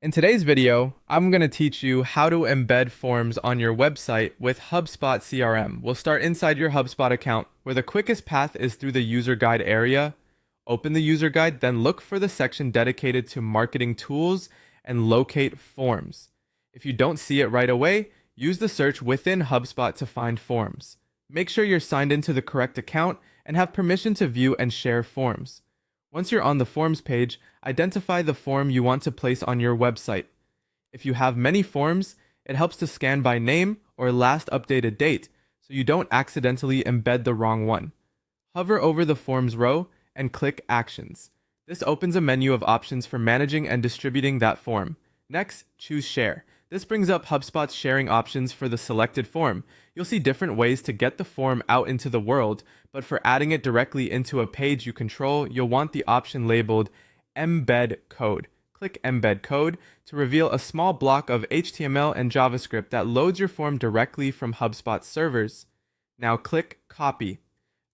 In today's video, I'm going to teach you how to embed forms on your website with HubSpot CRM. We'll start inside your HubSpot account, where the quickest path is through the user guide area. Open the user guide, then look for the section dedicated to marketing tools and locate forms. If you don't see it right away, use the search within HubSpot to find forms. Make sure you're signed into the correct account and have permission to view and share forms. Once you're on the forms page, identify the form you want to place on your website. If you have many forms, it helps to scan by name or last updated date so you don't accidentally embed the wrong one. Hover over the forms row and click Actions. This opens a menu of options for managing and distributing that form. Next, choose Share. This brings up HubSpot's sharing options for the selected form. You'll see different ways to get the form out into the world, but for adding it directly into a page you control, you'll want the option labeled Embed Code. Click Embed Code to reveal a small block of HTML and JavaScript that loads your form directly from HubSpot servers. Now click Copy.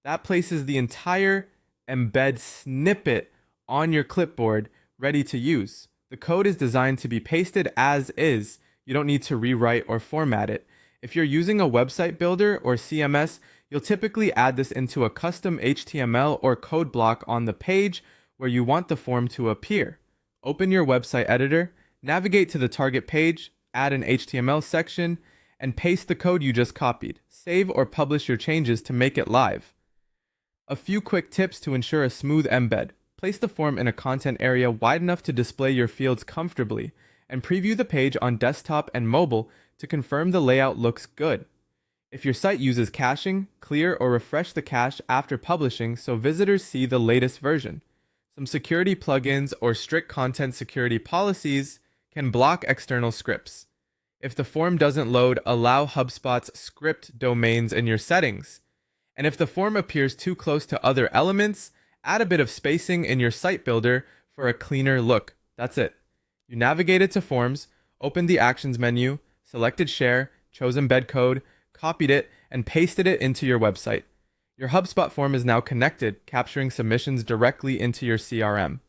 That places the entire embed snippet on your clipboard, ready to use. The code is designed to be pasted as is. You don't need to rewrite or format it. If you're using a website builder or CMS, you'll typically add this into a custom HTML or code block on the page where you want the form to appear. Open your website editor, navigate to the target page, add an HTML section, and paste the code you just copied. Save or publish your changes to make it live. A few quick tips to ensure a smooth embed. Place the form in a content area wide enough to display your fields comfortably, and preview the page on desktop and mobile to confirm the layout looks good. If your site uses caching, clear or refresh the cache after publishing so visitors see the latest version. Some security plugins or strict content security policies can block external scripts. If the form doesn't load, allow HubSpot's script domains in your settings. And if the form appears too close to other elements, add a bit of spacing in your site builder for a cleaner look. That's it. You navigated to Forms, opened the Actions menu, selected Share, chose Embed Code, copied it, and pasted it into your website. Your HubSpot form is now connected, capturing submissions directly into your CRM.